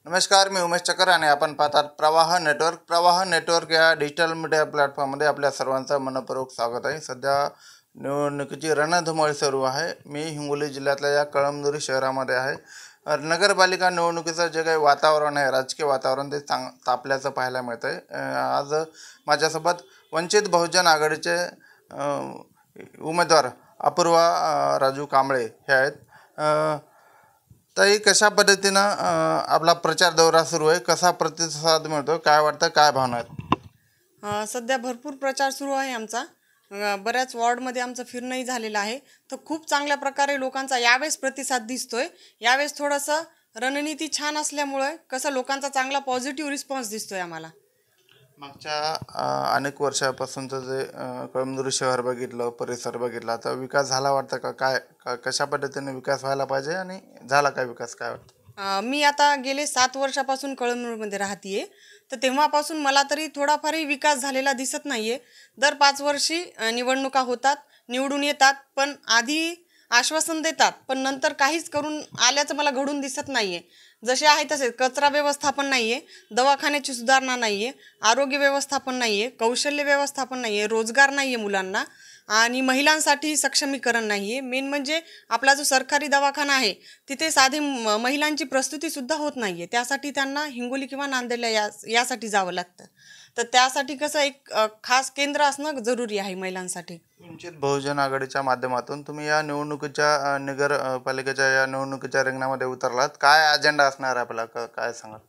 नमस्कार, मी उमेश चकर आणि आपण पाहतात प्रवाह नेटवर्क. प्रवाह नेटवर्क या डिजिटल मीडिया प्लॅटफॉर्ममध्ये आपल्या सर्वांचं मनपूर्वक स्वागत आहे. सध्या निवडणुकीची रणधुमाळी सुरू आहे. मी हिंगोली जिल्ह्यातल्या या कळमनुरी शहरामध्ये आहे. नगरपालिका निवडणुकीचं जे काही वातावरण आहे, राजकीय वातावरण, ते तापल्याचं पाहायला मिळतं आहे. आज माझ्यासोबत वंचित बहुजन आघाडीचे उमेदवार अपूर्वा राजू कांबळे हे आहेत. ताई, कशा पद्धतीनं आपला प्रचार दौरा सुरू आहे, कसा प्रतिसाद मिळतो, काय वाटतं, काय भावना आहेत? सध्या भरपूर प्रचार सुरू आहे आमचा. बऱ्याच वॉर्डमध्ये आमचं फिरणंही झालेलं आहे. तर खूप चांगल्या प्रकारे लोकांचा यावेळेस प्रतिसाद दिसतोय. यावेळेस थोडंसं रणनीती छान असल्यामुळे कसं लोकांचा चांगला पॉझिटिव्ह रिस्पॉन्स दिसतोय आम्हाला. मागच्या अनेक वर्षापासूनचं जे कळमनुरी शहर बघितलं, परिसर बघितला, तर विकास झाला वाटतं का? कशा पद्धतीने विकास व्हायला पाहिजे आणि झाला काय विकास, काय वाटतं? मी आता गेले 7 वर्षापासून कळमनुरीमध्ये राहतीये. तर तेव्हापासून मला तरी थोडाफारही विकास झालेला दिसत नाहीये. दर 5 वर्षी निवडणुका होतात, निवडून येतात, पण आधी आश्वासन देतात, पण नंतर काहीच करून आल्याचं मला घडून दिसत नाहीये. जसे आहे तसे कचरा व्यवस्थापन नाहीये, दवाखान्याची सुधारणा नाहीये, आरोग्य व्यवस्थापन नाहीये, कौशल्य व्यवस्थापन नाहीये, रोजगार नाहीये मुलांना आणि महिलांसाठी सक्षमीकरण नाहीये. मेन म्हणजे आपला जो सरकारी दवाखाना आहे तिथे साधी महिलांची प्रस्तुतीसुद्धा होत नाहीये. त्यासाठी त्यांना हिंगोली किंवा नांदेडला यासाठी जावं लागतं. तर त्यासाठी कसं एक खास केंद्र असणं जरुरी आहे महिलांसाठी. वंचित बहुजन आघाडीच्या माध्यमातून तुम्ही या निवडणुकीच्या नगरपालिकेच्या या निवडणुकीच्या रिंगणामध्ये उतरलात. काय अजेंडा असणार आहे आपला, काय सांगाल?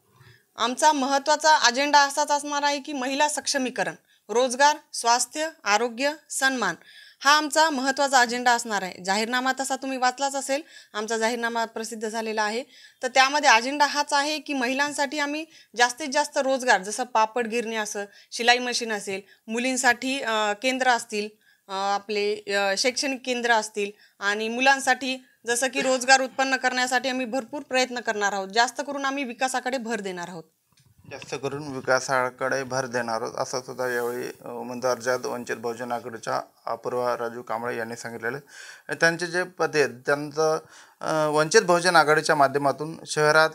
आमचा महत्त्वाचा अजेंडा असाच असणार आहे की महिला सक्षमीकरण, रोजगार, स्वास्थ्य, आरोग्य, सन्मान हा आमचा महत्त्वाचा अजेंडा असणार आहे. जाहीरनामा तसा तुम्ही वाचलाच असेल, आमचा जाहीरनामा प्रसिद्ध झालेला आहे. तर त्यामध्ये अजेंडा हाच आहे की महिलांसाठी आम्ही जास्तीत जास्त रोजगार, जसं पापड गिरणी असं, शिलाई मशीन असेल, मुलींसाठी केंद्र असतील, आपले शैक्षणिक केंद्र असतील आणि मुलांसाठी जसं की रोजगार उत्पन्न करण्यासाठी आम्ही भरपूर प्रयत्न करणार आहोत. जास्त करून आम्ही विकासाकडे भर देणार आहोत. जास्त करून विकासाकडे भर देणार आहोत असं सुद्धा यावेळी उमेदवार ज्यात वंचित बहुजन आघाडीच्या अपूर्वा राजू कांबळे यांनी सांगितलेले. त्यांचे जे पद आहेत त्यांचं वंचित बहुजन आघाडीच्या माध्यमातून शहरात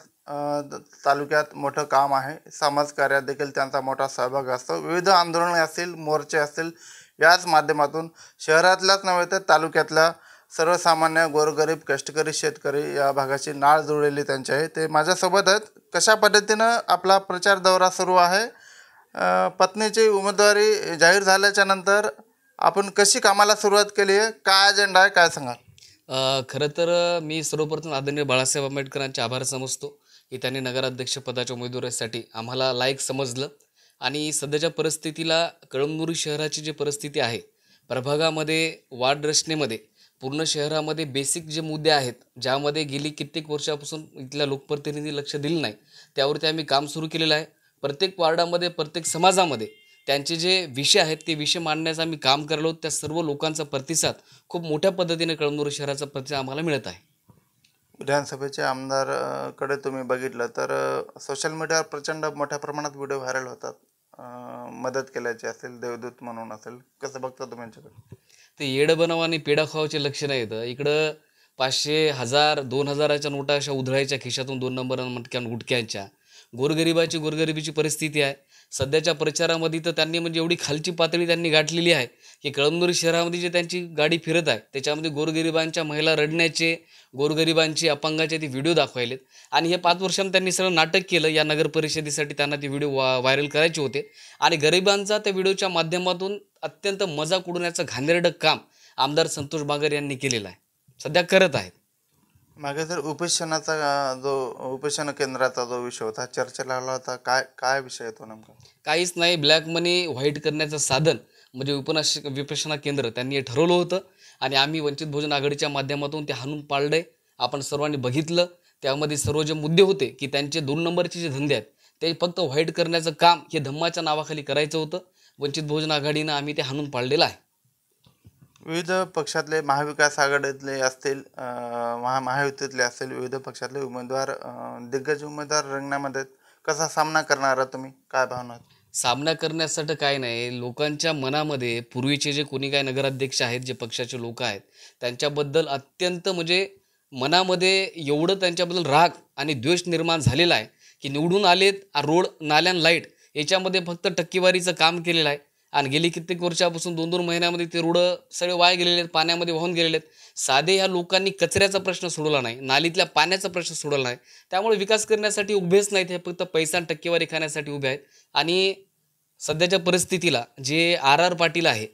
तालुक्यात मोठं काम आहे. समाजकार्यात देखील त्यांचा मोठा सहभाग असतो. विविध आंदोलने असतील, मोर्चे असतील, याच माध्यमातून शहरातल्याच नव्हे तर तालुक्यातल्या सर्वसामान्य गोरगरीब कष्टकरी शेतकरी या भागाची नाळ जुळलेली त्यांची आहे. ते माझ्यासोबत आहेत. कशा पद्धतीनं आपला प्रचार दौरा सुरू आहे, पत्नीची उमेदवारी जाहीर झाल्याच्या नंतर आपण कशी कामाला सुरुवात केली आहे, काय अजेंडा आहे, काय सांगाल? खरं तर मी सर्वप्रथम आदरणीय बाळासाहेब आंबेडकरांचे आभार समजतो की त्यांनी नगराध्यक्षपदाच्या उमेदवारीसाठी आम्हाला लायक समजलं. आणि सध्याच्या परिस्थितीला कळमनुरी शहराची जी परिस्थिती आहे, प्रभागामध्ये वार्ड रचनेमध्ये पूर्ण शहरामध्ये बेसिक जे मुद्दे आहेत, ज्यामध्ये गेली कित्येक वर्षापासून इथल्या लोकप्रतिनिधी लक्ष दिलं नाही, त्यावरती आम्ही काम सुरू केलेलं आहे. प्रत्येक वार्डामध्ये, प्रत्येक समाजामध्ये त्यांचे जे विषय आहेत ते विषय मांडण्याचं आम्ही काम करलो. त्या सर्व लोकांचा प्रतिसाद खूप मोठ्या पद्धतीने कळमनुरी शहराचा प्रतिसाद आम्हाला मिळत आहे. विधानसभेचे आमदार कडे तुम्ही बघितलं तर सोशल मीडियावर प्रचंड मोठ्या प्रमाणात व्हिडिओ व्हायरल होतात. मदत केल्याची असेल, देवदूत म्हणून असेल, कसं बघता तुम्ही यांच्याकडे? ते येडं बनावं आणि पेढा खावाचे लक्ष नाही येतं. इकडं 500, 1000, 2000च्या नोटा अशा उधळायच्या खिशातून 2 नंबर मटक्यान गुटक्यांच्या. गोरगरिबाची परिस्थिती आहे. सध्याच्या प्रचारामध्ये तर त्यांनी म्हणजे एवढी खालची पातळी त्यांनी गाठलेली आहे की कळमनुरी शहरामध्ये जे त्यांची गाडी फिरत आहे त्याच्यामध्ये गोरगरिबांच्या महिला रडण्याचे, गोरगरिबांचे, अपंगाचे ते व्हिडिओ दाखवायलेत. आणि हे 5 वर्षांनी त्यांनी सगळं नाटक केलं. या नगर परिषदेसाठी त्यांना ते व्हिडिओ व्हायरल करायचे होते आणि गरिबांचा त्या व्हिडिओच्या माध्यमातून अत्यंत मजाक उडवण्याचं घाणेरडं काम आमदार संतोष बागर यांनी केलेलं आहे, सध्या करत आहेत. मागे जर उपोषणाचा जो उपोषण केंद्राचा जो विषय होता, चर्चेला आला होता, काय विषय येतो नेमका? काहीच नाही. ब्लॅक मनी व्हाईट करण्याचं साधन म्हणजे विपश्यना केंद्र त्यांनी हे ठरवलं होतं आणि आम्ही वंचित बहुजन आघाडीच्या माध्यमातून ते हाणून पाळलंय. आपण सर्वांनी बघितलं. त्यामध्ये सर्व जे मुद्दे होते की त्यांचे 2 नंबरचे जे धंदे आहेत ते फक्त व्हाईट करण्याचं काम हे धम्माच्या नावाखाली करायचं होतं. वंचित बहुजन आघाडीनं आम्ही ते हाणून पाळलेलं आहे. विविध पक्षातले, महाविकास आघाडीतले असतील, महायुतीतले असतील, विविध पक्षातले उमेदवार, दिग्गज उमेदवार रिंगणामध्ये कसा सामना करणार आहात तुम्ही, काय भावना आहेत? सामना करण्यासाठी काय नाही, लोकांच्या मनामध्ये पूर्वीचे जे कोणी काय नगराध्यक्ष आहेत, जे पक्षाचे लोक आहेत, त्यांच्याबद्दल अत्यंत म्हणजे मनामध्ये एवढं त्यांच्याबद्दल राग आणि द्वेष निर्माण झालेला आहे की निवडून आलेत, रोड नाल्यान लाईट याच्यामध्ये फक्त टक्केवारीचं काम केलेलं आहे आणि गेली कित्येक वर्षापासून 2-2 महिन्यामध्ये ते रोड सगळे वाया गेलेले आहेत, पाण्यामध्ये वाहून गेलेले आहेत. साधे ह्या लोकांनी कचऱ्याचा प्रश्न सोडवला नाही, नालीतल्या पाण्याचा प्रश्न सोडवला नाही. त्यामुळे विकास करण्यासाठी उभेच नाहीत, हे फक्त पैसा आणि टक्केवारी खाण्यासाठी उभे आहेत. आणि सध्याच्या परिस्थितीला जे आर पाटील आहे,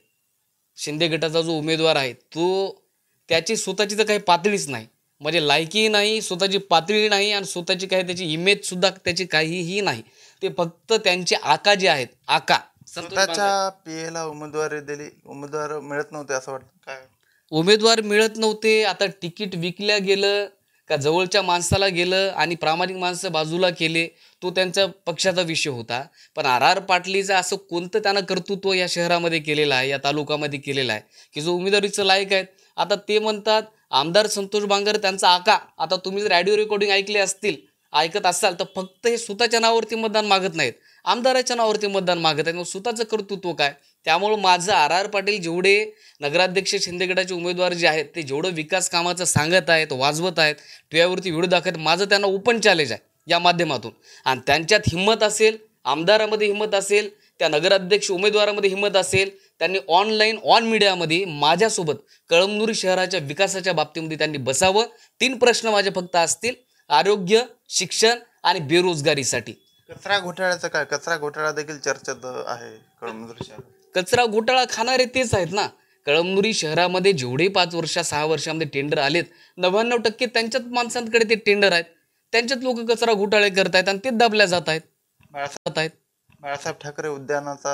शिंदे गटाचा जो उमेदवार आहे, तो त्याची स्वतःची तर काही पातळीच नाही, म्हणजे लायकीही नाही, स्वतःची पातळी नाही आणि स्वतःची काही त्याची इमेजसुद्धा त्याची काहीही नाही. ते फक्त त्यांचे आका जे आहेत, आका स्वतःच्या पीएला उमेदवारी दिली, उमेदवार मिळत नव्हते असं वाटतं काय? उमेदवार मिळत नव्हते. आता तिकीट विकल्या गेलं का जवळच्या माणसाला गेलं आणि प्रामाणिक माणसं बाजूला केले, तो त्यांच्या पक्षाचा विषय होता. पण आर पाटलीचं असं कोणतं त्यानं कर्तृत्व या शहरामध्ये केलेलं आहे, या तालुक्यामध्ये केलेलं आहे की जो उमेदवारीचं लायक आहेत. आता ते म्हणतात आमदार संतोष बांगर त्यांचा आका. आता तुम्ही जर ऑडिओ रेकॉर्डिंग ऐकत असाल तर फक्त हे स्वतःच्या नावावरती मतदान मागत नाहीत, आमदाराच्या नावावरती मतदान मागत आहेत. मग स्वतःचं कर्तृत्व काय? त्यामुळं माझं आर पाटील जेवढे नगराध्यक्ष शिंदे गटाचे उमेदवार जे आहेत ते जेवढं विकास कामाचं सांगत आहेत, वाजवत आहेत, टीव्हीवरती व्हिडिओ दाखवत, माझं त्यांना ओपन चॅलेंज आहे या माध्यमातून. आणि त्यांच्यात हिंमत असेल, आमदारामध्ये हिंमत असेल, त्या नगराध्यक्ष उमेदवारामध्ये हिंमत असेल, त्यांनी ऑनलाईन ऑन मीडियामध्ये माझ्यासोबत कळमनुरी शहराच्या विकासाच्या बाबतीमध्ये त्यांनी बसावं. 3 प्रश्न माझे फक्त असतील, आरोग्य, शिक्षण आणि बेरोजगारीसाठी. कचरा घोटाळ्याचं काय? कचरा घोटाळा देखील चर्चेत आहे कळमनुरी शहरात. कचरा घोटाळा खाणारे तेच आहेत ना. कळमनुरी शहरामध्ये जेवढे 5 वर्ष 6 वर्षामध्ये टेंडर आलेत, 99% त्यांच्याच माणसांकडे ते टेंडर आहेत, त्यांच्यात लोक कचरा घोटाळे करतायत आणि तेच दाबल्या जात आहेत. बाळासाहेब ठाकरे उद्यानाचा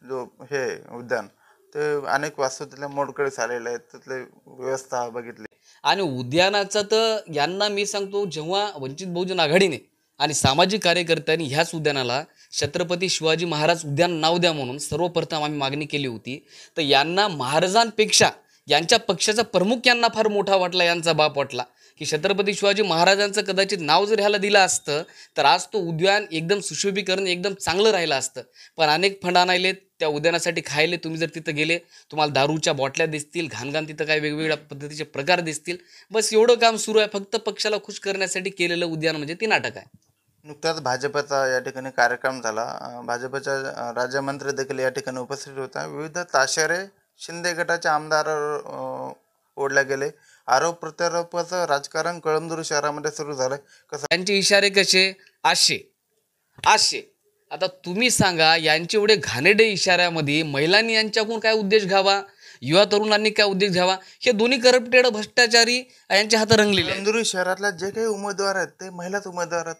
जो हे उद्यान ते अनेक वास्तूतल्या मोडकळीस आलेले आहेत, तिथले व्यवस्था बघितली. आणि उद्यानाचा तर यांना मी सांगतो, जेव्हा वंचित बहुजन आघाडीने आणि सामाजिक कार्यकर्त्यांनी ह्याच उद्यानाला छत्रपती शिवाजी महाराज उद्यान नाव द्या म्हणून सर्वप्रथम आम्ही मागणी केली होती, तर यांना महाराजांपेक्षा यांच्या पक्षाचा प्रमुख यांना फार मोठा वाटला, यांचा बाप वाटला की छत्रपती शिवाजी महाराजांचं कदाचित नाव जर ह्याला दिलं असतं तर आज तो उद्यान एकदम सुशोभीकरण एकदम चांगलं राहिलं असतं. पण अनेक फंड आणायलेत त्या उद्यानासाठी, खायले. तुम्ही जर तिथं गेले तुम्हाला दारूच्या बाटल्या दिसतील, घाणघाण तिथं काही वेगवेगळ्या पद्धतीचे प्रकार दिसतील. बस एवढं काम सुरू आहे, फक्त पक्षाला खुश करण्यासाठी केलेलं उद्यान म्हणजे ते नाटक आहे. नुकताच भाजपचा या ठिकाणी कार्यक्रम झाला. भाजपच्या राज्यमंत्री देखील या ठिकाणी उपस्थित होता. विविध ताशेरे शिंदे गटाचे आमदार ओढल्या गेले. आरोप प्रत्यारोपाचं राजकारण कळमनुरी शहरामध्ये सुरू झालंय. कसं त्यांचे इशारे कसे? आशे. आता तुम्ही सांगा, यांचे एवढे घाणेरडे इशाऱ्यामध्ये महिलांनी यांच्याकडून काय उद्देश घ्यावा, युवा तरुणांनी काय उद्देश घ्यावा? हे दोन्ही करप्टेड भ्रष्टाचारी यांच्या हातात रंगलेले आहेत. कळमनुरी शहरातल्या जे काही उमेदवार आहेत ते महिलाच उमेदवार आहेत.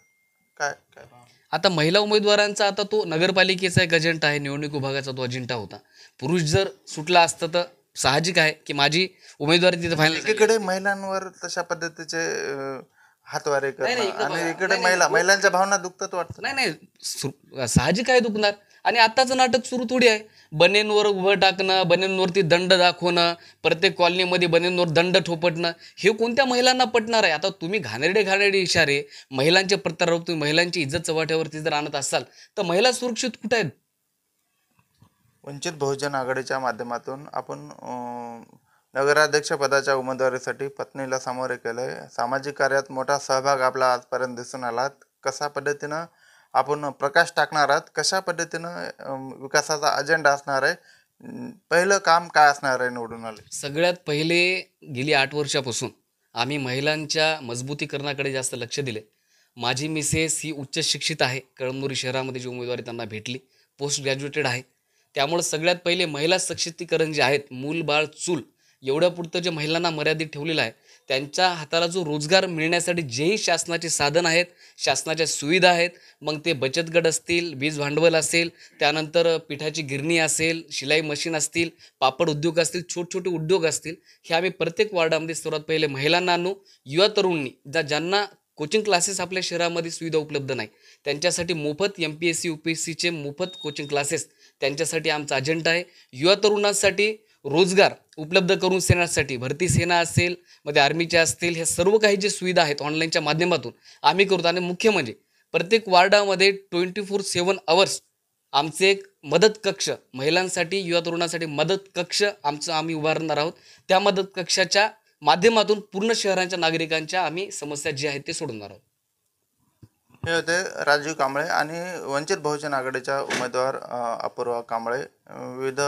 काय काय आता महिला उमेदवारांचा आता तो नगरपालिकेचा एक अजेंडा आहे, निवडणूक विभागाचा तो अजेंडा होता. पुरुष जर सुटला असतं तर साहजिक आहे की माझी उमेदवारी तिथं फायनल. एकीकडे महिलांवर तशा पद्धतीचे हातवारे करणं आणि इकडे महिलांच्या भावना दुखतात वाटतं. नाही, साहजिक आहे दुखणार. आणि आताचं नाटक सुरू थोडी आहे, बनेंवर उभं टाकणं, बनेंवरती दंड दाखवणं, प्रत्येक कॉलनीमध्ये बनेंवर दंड ठोपटणं, हे कोणत्या महिलांना पटणार आहे? आता तुम्ही घाणेरडे इशारे, महिलांचे प्रत्यारोप, तुम्ही महिलांची इज्जत चव्हाट्यावरती जर आणत असाल तर महिला सुरक्षित कुठे आहेत? वंचित बहुजन आघाडीच्या माध्यमातून आपण नगराध्यक्ष पदाच्या उमेदवारीसाठी पत्नीला सामोरे केलंय. सामाजिक कार्यात मोठा सहभाग आपला आजपर्यंत दिसून आला. कशा पद्धतीनं आपण प्रकाश टाकणार आहात, कशा पद्धतीनं विकासाचा अजेंडा असणार आहे, पहिलं काम काय असणार आहे निवडून आले? सगळ्यात पहिले गेली 8 वर्षापासून आम्ही महिलांच्या मजबूतीकरणाकडे जास्त लक्ष दिले. माझी मिसेस ही उच्च शिक्षित आहे, कळमनुरी शहरामध्ये जी उमेदवारी त्यांना भेटली पोस्ट ग्रॅज्युएटेड आहे. त्यामुळे सगळ्यात पहिले महिला सशक्तीकरण जे आहेत, मूल बाळ चूल एवढ्यापुरतं जे महिलांना मर्यादित ठेवलेलं आहे, त्यांच्या हाताला जो रोजगार मिळण्यासाठी जेही शासनाचे साधन आहेत, शासनाच्या सुविधा आहेत, मग ते बचत गट असतील, वीज भांडवल असेल, त्यानंतर पिठाची गिरणी असेल, शिलाई मशीन असतील, पापड उद्योग असतील, छोटे उद्योग असतील, हे आम्ही प्रत्येक वॉर्डामध्ये सर्वात पहिले महिलांना आणू. युवा तरुणांनी ज्यांना कोचिंग क्लासेस आपल्या शहरामध्ये सुविधा उपलब्ध नाही, त्यांच्यासाठी मोफत MPSC UPSCचे मोफत कोचिंग क्लासेस त्यांच्यासाठी आमचा अजेंडा आहे. युवा तरुणांसाठी रोजगार उपलब्ध करून देण्यासाठी भरती सेना असेल, मध्ये आर्मीच्या असतील, ह्या सर्व काही जे सुविधा आहेत ऑनलाईनच्या माध्यमातून आम्ही करतो. आणि मुख्य म्हणजे प्रत्येक वार्डामध्ये 24/7 आवर्स आमचे एक मदत कक्ष, महिलांसाठी युवा तरुणांसाठी मदत कक्ष आम्ही उभारणार आहोत. त्या मदत कक्षाच्या माध्यमातून पूर्ण शहरांच्या नागरिकांच्या आम्ही समस्या जी आहेत ते सोडवणार आहोत. हे होते राजू कांबळे आणि वंचित बहुजन आघाडीच्या उमेदवार अपूर्वा कांबळे. विविध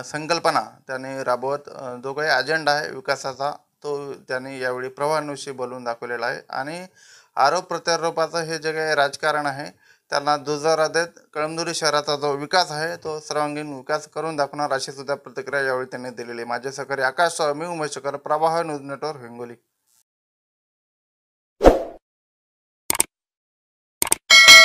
संकल्पना त्यांनी राबवत जो काही अजेंडा आहे विकासाचा तो त्यांनी यावेळी प्रवाहानुषयी बोलून दाखवलेला आहे. आणि आरोप प्रत्यारोपाचं हे जे काही राजकारण आहे त्यांना दुजोरा देत कळमनुरी शहराचा जो विकास आहे तो सर्वांगीण विकास करून दाखवणार अशी सुद्धा प्रतिक्रिया यावेळी त्यांनी दिलेली आहे. माझे सहकारी आकाश, मी उमेश, प्रवाह न्यूज नेटवर्क, हिंगोली.